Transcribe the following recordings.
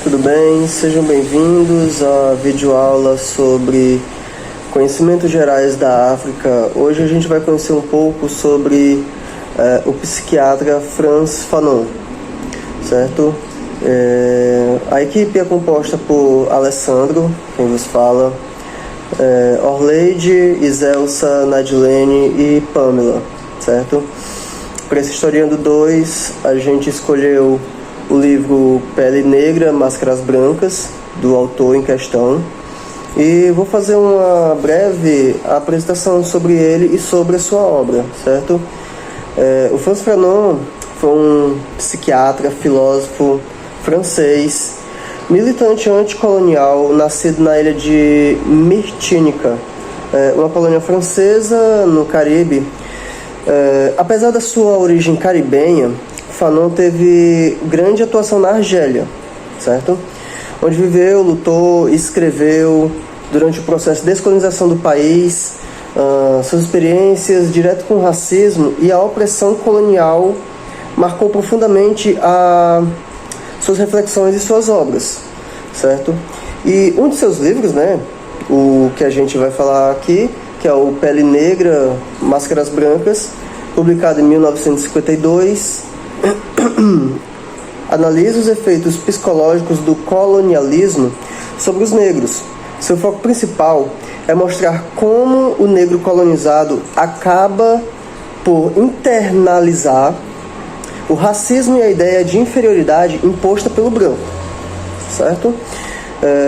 tudo bem? Sejam bem-vindos à videoaula sobre conhecimentos gerais da África. Hoje a gente vai conhecer um pouco sobre o psiquiatra Frantz Fanon, certo? A equipe é composta por Alessandro, quem vos fala, Orleide, Iselsa, Nadilene e Pamela, certo? Para esse Historiando 2, a gente escolheu o livro Pele Negra, Máscaras Brancas, do autor em questão, e vou fazer uma breve apresentação sobre ele e sobre a sua obra, certo? O Frantz Fanon foi um psiquiatra, filósofo francês, militante anticolonial, nascido na ilha de Martinica, uma colônia francesa no Caribe. Apesar da sua origem caribenha, Fanon teve grande atuação na Argélia, certo? Onde viveu, lutou e escreveu durante o processo de descolonização do país, suas experiências direto com o racismo e a opressão colonial marcou profundamente suas reflexões e suas obras, certo? E um de seus livros, o que a gente vai falar aqui, que é o Pele Negra, Máscaras Brancas, publicado em 1952, analisa os efeitos psicológicos do colonialismo sobre os negros. Seu foco principal é mostrar como o negro colonizado acaba por internalizar o racismo e a ideia de inferioridade imposta pelo branco, certo?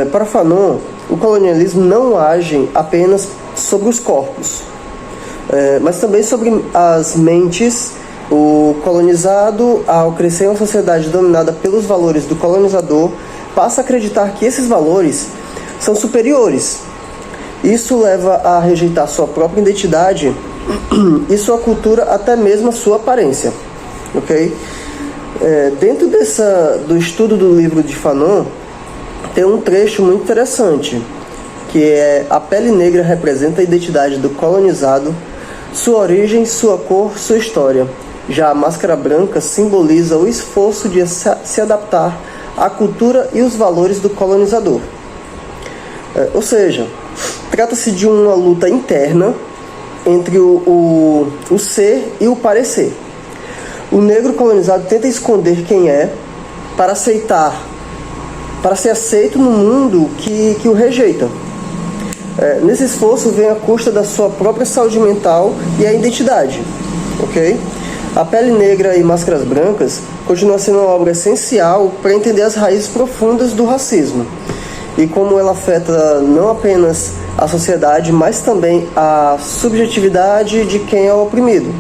Para Fanon, o colonialismo não age apenas sobre os corpos, mas também sobre as mentes. O colonizado, ao crescer em uma sociedade dominada pelos valores do colonizador, passa a acreditar que esses valores são superiores. Isso leva a rejeitar sua própria identidade e sua cultura, até mesmo a sua aparência. Ok? Dentro do estudo do livro de Fanon, tem um trecho muito interessante, que é: a pele negra representa a identidade do colonizado, sua origem, sua cor, sua história. Já a máscara branca simboliza o esforço de se adaptar à cultura e os valores do colonizador. Ou seja, trata-se de uma luta interna entre o ser e o parecer. O negro colonizado tenta esconder quem é para ser aceito no mundo que o rejeita. Nesse esforço vem à custa da sua própria saúde mental e a identidade. Ok? A Pele Negra e Máscaras Brancas continua sendo uma obra essencial para entender as raízes profundas do racismo e como ela afeta não apenas a sociedade, mas também a subjetividade de quem é o oprimido.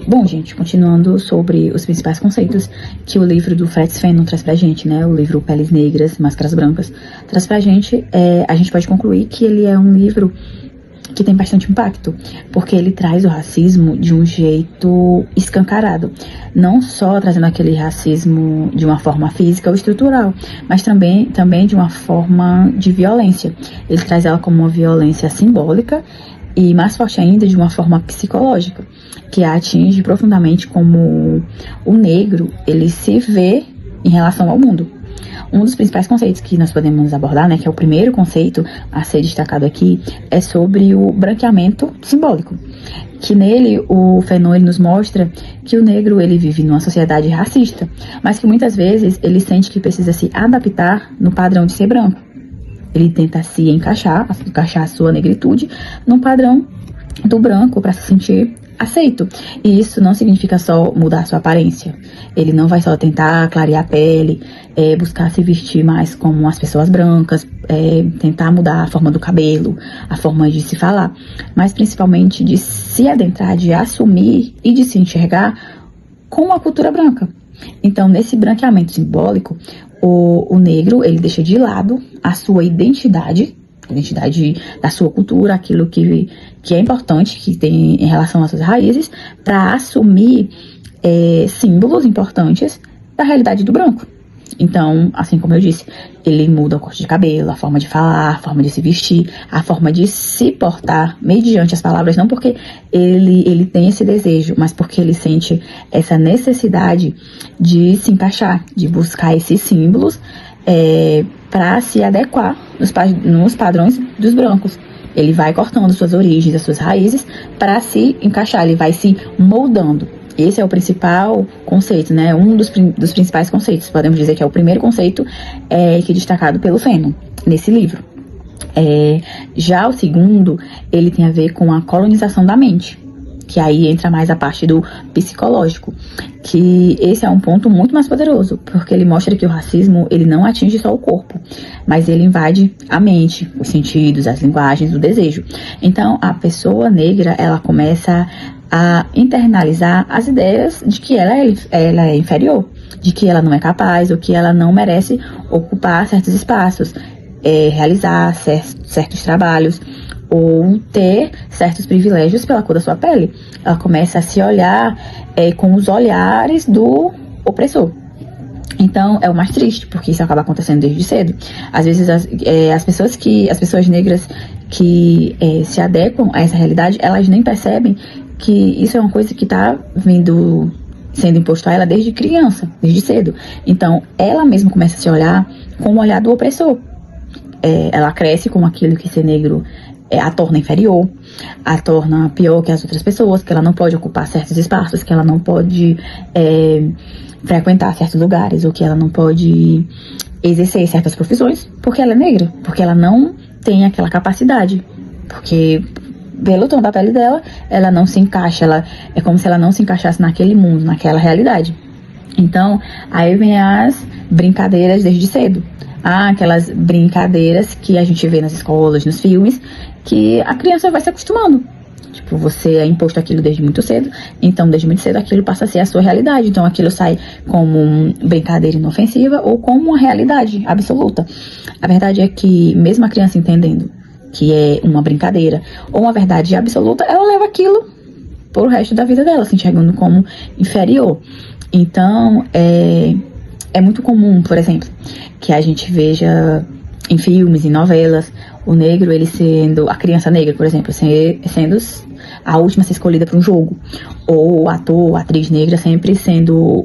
Bom, gente, continuando sobre os principais conceitos que o livro do Frantz Fanon traz pra gente, o livro Peles Negras, Máscaras Brancas, traz pra gente, a gente pode concluir que ele é um livro que tem bastante impacto, porque ele traz o racismo de um jeito escancarado, não só trazendo aquele racismo de uma forma física ou estrutural, mas também de uma forma de violência. Ele traz ela como uma violência simbólica e, mais forte ainda, de uma forma psicológica, que a atinge profundamente como o negro, ele se vê em relação ao mundo. Um dos principais conceitos que nós podemos abordar, que é o primeiro conceito a ser destacado aqui, é sobre o branqueamento simbólico. Que nele, o Fanon ele nos mostra que o negro ele vive numa sociedade racista, mas que muitas vezes ele sente que precisa se adaptar no padrão de ser branco. Ele tenta se encaixar a sua negritude no padrão do branco para se sentir aceito. E isso não significa só mudar a sua aparência. Ele não vai só tentar clarear a pele, buscar se vestir mais como as pessoas brancas, tentar mudar a forma do cabelo, a forma de se falar, mas principalmente de se adentrar, de assumir e de se enxergar com a cultura branca. Então, nesse branqueamento simbólico, o negro, ele deixa de lado a sua identidade da sua cultura, aquilo que é importante, que tem em relação às suas raízes, para assumir símbolos importantes da realidade do branco. Então, assim como eu disse, ele muda o corte de cabelo, a forma de falar, a forma de se vestir, a forma de se portar mediante as palavras, não porque ele tem esse desejo, mas porque ele sente essa necessidade de se encaixar, de buscar esses símbolos para se adequar nos padrões dos brancos. Ele vai cortando suas origens, as suas raízes, para se encaixar, ele vai se moldando. Esse é o principal conceito, né? Um dos principais conceitos. Podemos dizer que é o primeiro conceito que é destacado pelo Fanon, nesse livro. Já o segundo, ele tem a ver com a colonização da mente, que aí entra mais a parte do psicológico, que esse é um ponto muito mais poderoso, porque ele mostra que o racismo, ele não atinge só o corpo, mas ele invade a mente, os sentidos, as linguagens, o desejo. Então, a pessoa negra, ela começa a internalizar as ideias de que ela é inferior, de que ela não é capaz, ou que ela não merece ocupar certos espaços, realizar certos trabalhos, ou ter certos privilégios pela cor da sua pele. Ela começa a se olhar com os olhares do opressor. Então, é o mais triste, porque isso acaba acontecendo desde cedo. Às vezes, as pessoas negras que se adequam a essa realidade, elas nem percebem que isso é uma coisa que está sendo imposto a ela desde criança, desde cedo. Então, ela mesma começa a se olhar com o olhar do opressor. Ela cresce com aquilo que ser negro a torna inferior, a torna pior que as outras pessoas, que ela não pode ocupar certos espaços, que ela não pode frequentar certos lugares, ou que ela não pode exercer certas profissões, porque ela é negra, porque ela não tem aquela capacidade, porque pelo tom da pele dela, ela não se encaixa, é como se ela não se encaixasse naquele mundo, naquela realidade. Então, aí vem as brincadeiras desde cedo. Aquelas brincadeiras que a gente vê nas escolas, nos filmes, que a criança vai se acostumando. Tipo, você é imposto aquilo desde muito cedo, então desde muito cedo aquilo passa a ser a sua realidade. Então aquilo sai como uma brincadeira inofensiva ou como uma realidade absoluta. A verdade é que mesmo a criança entendendo que é uma brincadeira ou uma verdade absoluta, ela leva aquilo pro resto da vida dela, se enxergando como inferior. Então, é muito comum, por exemplo, que a gente veja em filmes, em novelas, o negro, a criança negra, por exemplo, sendo a última a ser escolhida para um jogo. Ou o ator, a atriz negra sempre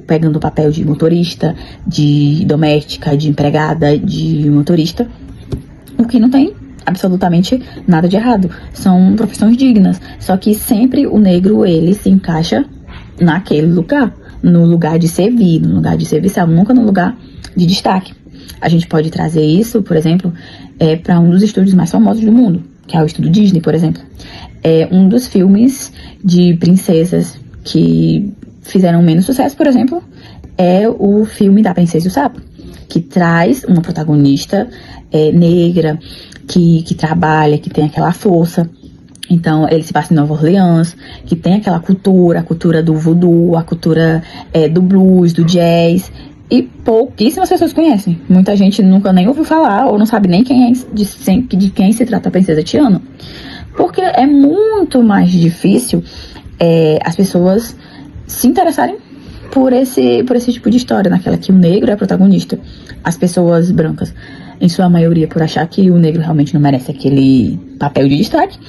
pegando o papel de motorista, de doméstica, de empregada, de motorista. O que não tem absolutamente nada de errado. São profissões dignas. Só que sempre o negro, ele se encaixa naquele lugar. No lugar de servir, no lugar de serviçal, nunca no lugar de destaque. A gente pode trazer isso, por exemplo, para um dos estúdios mais famosos do mundo, que é o estúdio Disney, por exemplo. Um dos filmes de princesas que fizeram menos sucesso, por exemplo, é o filme da Princesa e o Sapo, que traz uma protagonista negra, que trabalha, que tem aquela força. Então, ele se passa em Nova Orleans, que tem aquela cultura, a cultura do voodoo, a cultura do blues, do jazz, e pouquíssimas pessoas conhecem. Muita gente nunca nem ouviu falar, ou não sabe nem de quem se trata a Princesa Tiana. Porque é muito mais difícil as pessoas se interessarem por esse tipo de história, naquela que o negro é protagonista. As pessoas brancas, em sua maioria, por achar que o negro realmente não merece aquele papel de destaque,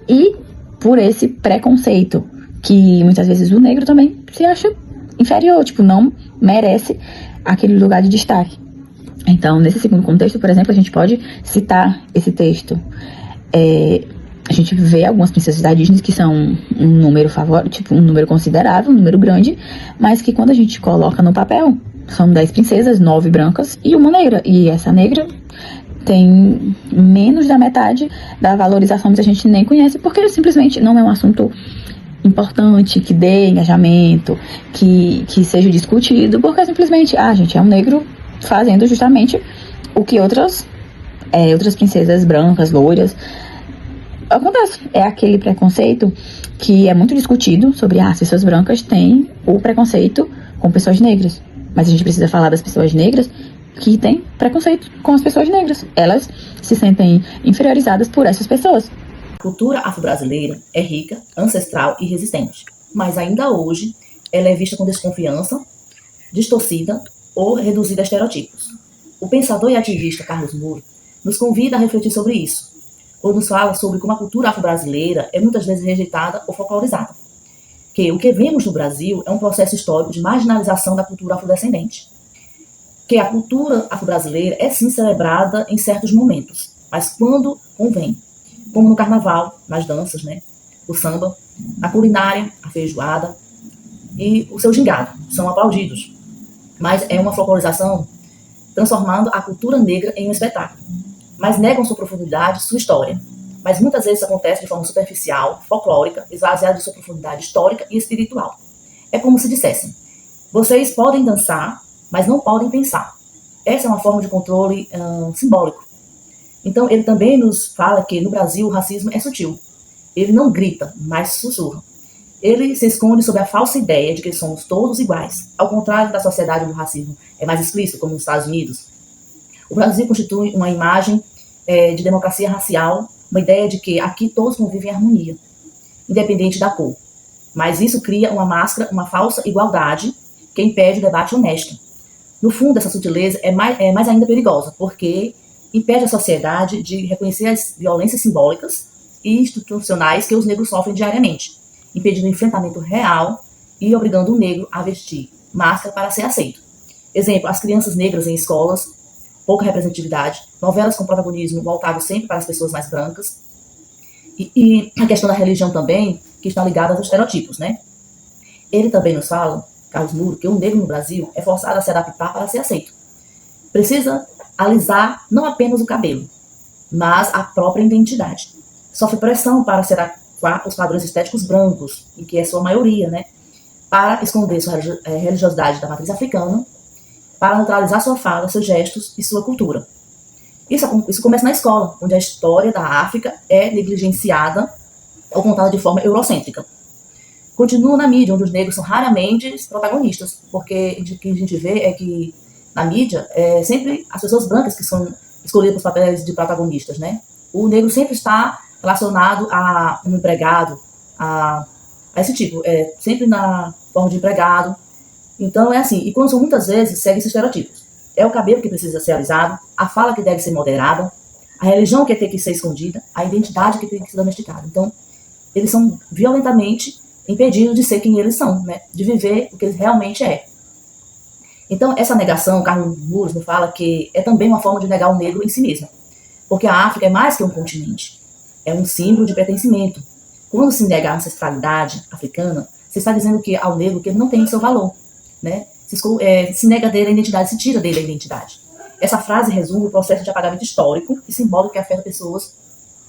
e por esse preconceito, que muitas vezes o negro também se acha inferior, tipo, não merece aquele lugar de destaque. Então, nesse segundo contexto, por exemplo, a gente pode citar esse texto. A gente vê algumas princesas da Disney que são um número um número considerável, um número grande, mas que quando a gente coloca no papel, são 10 princesas, 9 brancas e uma negra. E essa negra tem menos da metade da valorização que a gente nem conhece, porque simplesmente não é um assunto importante, que dê engajamento, que seja discutido, porque simplesmente, gente, é um negro fazendo justamente o que outras princesas brancas, loiras, acontece. É aquele preconceito que é muito discutido sobre as pessoas brancas têm o preconceito com pessoas negras, mas a gente precisa falar das pessoas negras que têm preconceito com as pessoas negras. Elas se sentem inferiorizadas por essas pessoas. A cultura afro-brasileira é rica, ancestral e resistente, mas ainda hoje ela é vista com desconfiança, distorcida ou reduzida a estereotipos. O pensador e ativista Carlos Moura nos convida a refletir sobre isso, ou nos fala sobre como a cultura afro-brasileira é muitas vezes rejeitada ou folclorizada. Que o que vemos no Brasil é um processo histórico de marginalização da cultura afrodescendente, que a cultura afro-brasileira é sim celebrada em certos momentos, mas quando convém, como no carnaval, nas danças, né, o samba, na culinária, a feijoada e o seu gingado, são aplaudidos. Mas é uma folclorização transformando a cultura negra em um espetáculo, mas negam sua profundidade, sua história. Mas muitas vezes isso acontece de forma superficial, folclórica, esvaziada de sua profundidade histórica e espiritual. É como se dissessem: vocês podem dançar, mas não podem pensar. Essa é uma forma de controle simbólico. Então, ele também nos fala que no Brasil o racismo é sutil. Ele não grita, mas sussurra. Ele se esconde sob a falsa ideia de que somos todos iguais, ao contrário da sociedade onde o racismo é mais explícito, como nos Estados Unidos. O Brasil constitui uma imagem de democracia racial, uma ideia de que aqui todos convivem em harmonia, independente da cor. Mas isso cria uma máscara, uma falsa igualdade, que impede o debate honesto. No fundo, essa sutileza é mais ainda perigosa, porque impede a sociedade de reconhecer as violências simbólicas e institucionais que os negros sofrem diariamente, impedindo o enfrentamento real e obrigando o negro a vestir máscara para ser aceito. Exemplo, as crianças negras em escolas, pouca representatividade, novelas com protagonismo voltado sempre para as pessoas mais brancas, e a questão da religião também, que está ligada aos estereotipos, né? Ele também nos fala, Carlos Muro, que o negro no Brasil é forçado a se adaptar para ser aceito. Precisa alisar não apenas o cabelo, mas a própria identidade. Sofre pressão para se adequar aos padrões estéticos brancos, em que é sua maioria, né? Para esconder sua religiosidade da matriz africana, para neutralizar sua fala, seus gestos e sua cultura. Isso começa na escola, onde a história da África é negligenciada ou contada de forma eurocêntrica. Continua na mídia, onde os negros são raramente protagonistas, porque o que a gente vê é que na mídia é sempre as pessoas brancas que são escolhidas para os papéis de protagonistas, né? O negro sempre está relacionado a um empregado, a esse tipo, sempre na forma de empregado. Então é assim, e quando são muitas vezes, segue esses estereotipos. É o cabelo que precisa ser alisado, a fala que deve ser moderada, a religião que tem que ser escondida, a identidade que tem que ser domesticada. Então, eles são violentamente impedidos de ser quem eles são, né? De viver o que eles realmente é. Então, essa negação, Carlos Muro nos fala que é também uma forma de negar o negro em si mesmo. Porque a África é mais que um continente. É um símbolo de pertencimento. Quando se nega a ancestralidade africana, se está dizendo que ao negro que ele não tem seu valor, né? Se nega dele a identidade, se tira dele a identidade. Essa frase resume o processo de apagamento histórico e simbólico que afeta pessoas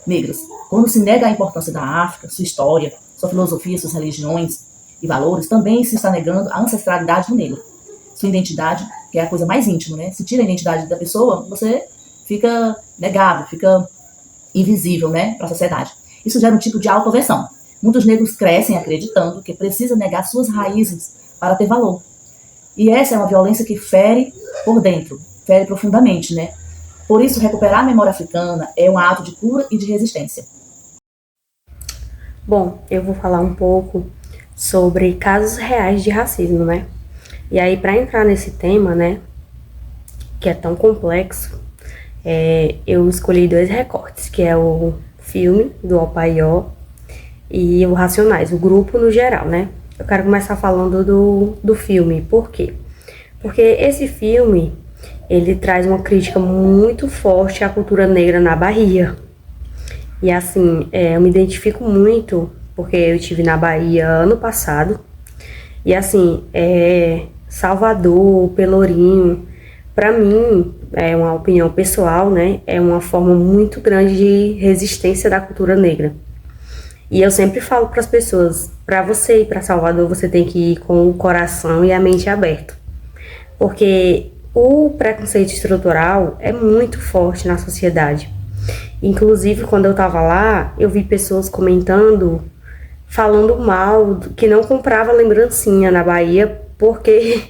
negras. Quando se nega a importância da África, sua história, sua filosofia, suas religiões e valores, também se está negando a ancestralidade do negro. Sua identidade, que é a coisa mais íntima, né? Se tira a identidade da pessoa, você fica negado, fica invisível, né, para a sociedade. Isso gera um tipo de autoaversão. Muitos negros crescem acreditando que precisa negar suas raízes para ter valor. E essa é uma violência que fere por dentro, fere profundamente, né? Por isso, recuperar a memória africana é um ato de cura e de resistência. Bom, eu vou falar um pouco sobre casos reais de racismo, né? E aí, para entrar nesse tema, né, que é tão complexo, eu escolhi 2 recortes, que é o filme do Opaió e o Racionais, o grupo no geral, né? Eu quero começar falando do filme. Por quê? Porque esse filme, ele traz uma crítica muito forte à cultura negra na Bahia. E assim, eu me identifico muito, porque eu estive na Bahia ano passado. E assim, Salvador, Pelourinho, para mim, é uma opinião pessoal, né? É uma forma muito grande de resistência da cultura negra. E eu sempre falo para as pessoas, para você ir para Salvador, você tem que ir com o coração e a mente aberto. Porque o preconceito estrutural é muito forte na sociedade. Inclusive, quando eu estava lá, eu vi pessoas comentando, falando mal, que não comprava lembrancinha na Bahia, porque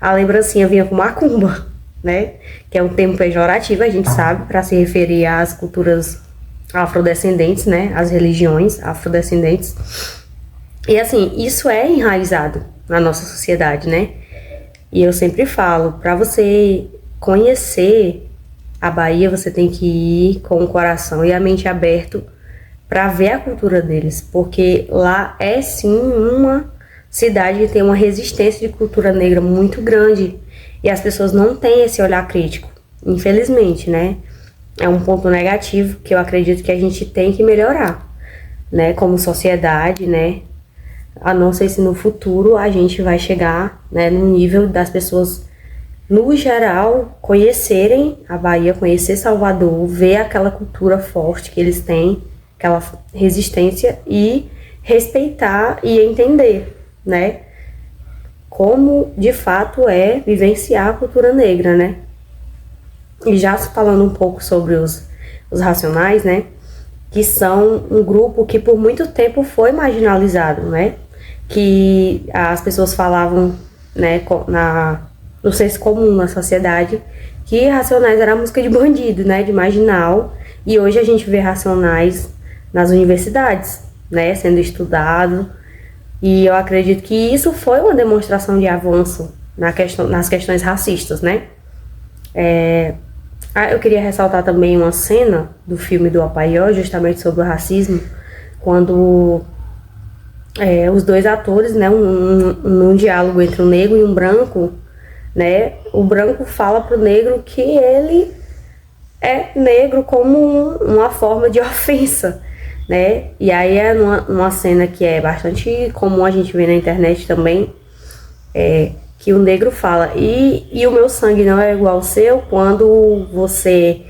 a lembrancinha vinha com macumba, né? Que é um termo pejorativo, a gente sabe, para se referir às culturas afrodescendentes, né? As religiões afrodescendentes. E assim, isso é enraizado na nossa sociedade, né? E eu sempre falo, para você conhecer a Bahia, você tem que ir com o coração e a mente aberto para ver a cultura deles, porque lá é sim uma cidade que tem uma resistência de cultura negra muito grande. E as pessoas não têm esse olhar crítico, infelizmente, né? É um ponto negativo que eu acredito que a gente tem que melhorar, né? Como sociedade, né? A não sei se no futuro a gente vai chegar, né, no nível das pessoas, no geral, conhecerem a Bahia, conhecer Salvador, ver aquela cultura forte que eles têm, aquela resistência e respeitar e entender, né? Como de fato é vivenciar a cultura negra, né? E já falando um pouco sobre os Racionais, né? Que são um grupo que por muito tempo foi marginalizado, né? Que as pessoas falavam, né, no senso comum na sociedade, que Racionais era música de bandido, né? De marginal. E hoje a gente vê Racionais nas universidades, né? Sendo estudado. E eu acredito que isso foi uma demonstração de avanço nas questões racistas, né? Eu queria ressaltar também uma cena do filme do Apaió, justamente sobre o racismo, quando os dois atores, né, num diálogo entre um negro e um branco, né, o branco fala pro negro que ele é negro como uma forma de ofensa, né? E aí é numa cena que é bastante comum a gente ver na internet também, que o negro fala, e o meu sangue não é igual ao seu, quando vocês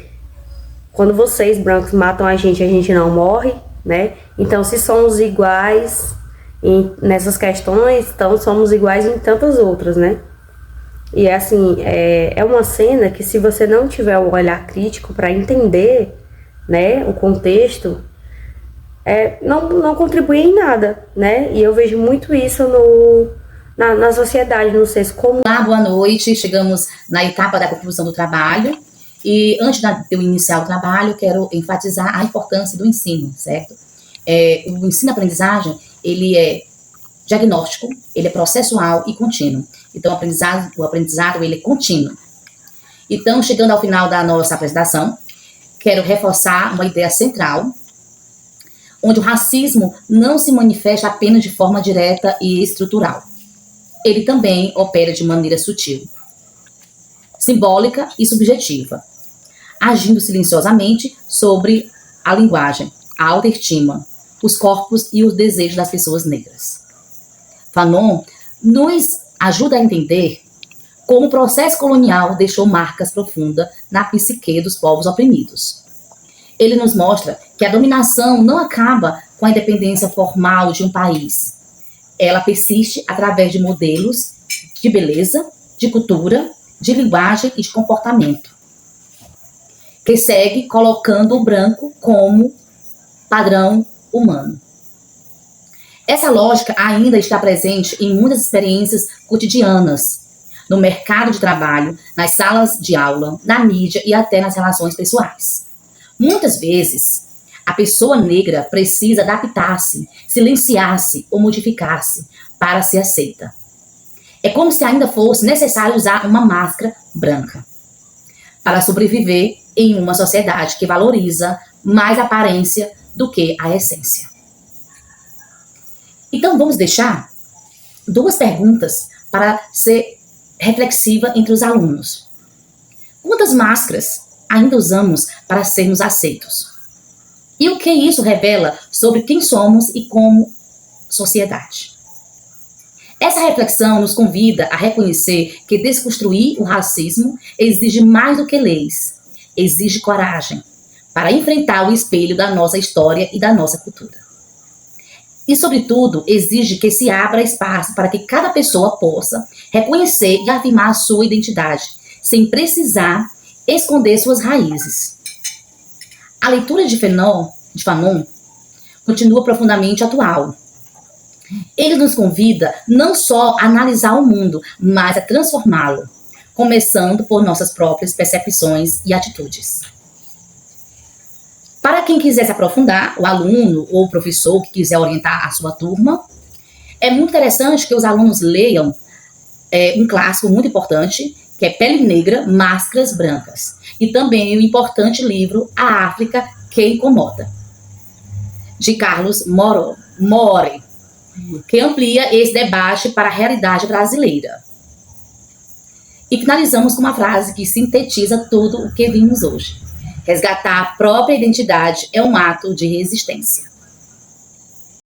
brancos matam a gente não morre, né? Então se somos iguais nessas questões, então somos iguais em tantas outras, né? E assim, é uma cena que se você não tiver um olhar crítico para entender, né, o contexto, não contribui em nada, né? E eu vejo muito isso na sociedade, no senso comum. Olá, boa noite. Chegamos na etapa da conclusão do trabalho. E antes de eu iniciar o trabalho, quero enfatizar a importância do ensino, certo? O ensino-aprendizagem, ele é diagnóstico, ele é processual e contínuo. Então, o aprendizado ele é contínuo. Então, chegando ao final da nossa apresentação, quero reforçar uma ideia central, onde o racismo não se manifesta apenas de forma direta e estrutural. Ele também opera de maneira sutil, simbólica e subjetiva, agindo silenciosamente sobre a linguagem, a autoestima, os corpos e os desejos das pessoas negras. Fanon nos ajuda a entender como o processo colonial deixou marcas profundas na psique dos povos oprimidos. Ele nos mostra que a dominação não acaba com a independência formal de um país. Ela persiste através de modelos de beleza, de cultura, de linguagem e de comportamento, que segue colocando o branco como padrão humano. Essa lógica ainda está presente em muitas experiências cotidianas, no mercado de trabalho, nas salas de aula, na mídia e até nas relações pessoais. Muitas vezes, a pessoa negra precisa adaptar-se, silenciar-se ou modificar-se para ser aceita. É como se ainda fosse necessário usar uma máscara branca para sobreviver em uma sociedade que valoriza mais a aparência do que a essência. Então, vamos deixar 2 perguntas para ser reflexiva entre os alunos. Quantas máscaras ainda usamos para sermos aceitos? E o que isso revela sobre quem somos e como sociedade? Essa reflexão nos convida a reconhecer que desconstruir o racismo exige mais do que leis, exige coragem para enfrentar o espelho da nossa história e da nossa cultura. E, sobretudo, exige que se abra espaço para que cada pessoa possa reconhecer e afirmar a sua identidade, sem precisar esconder suas raízes. A leitura de Fanon continua profundamente atual. Ele nos convida não só a analisar o mundo, mas a transformá-lo, começando por nossas próprias percepções e atitudes. Para quem quiser se aprofundar, o aluno ou o professor que quiser orientar a sua turma, é muito interessante que os alunos leiam um clássico muito importante, que é Pele Negra, Máscaras Brancas. E também o importante livro A África que Incomoda, de Carlos More, que amplia esse debate para a realidade brasileira. E finalizamos com uma frase que sintetiza tudo o que vimos hoje. Resgatar a própria identidade é um ato de resistência.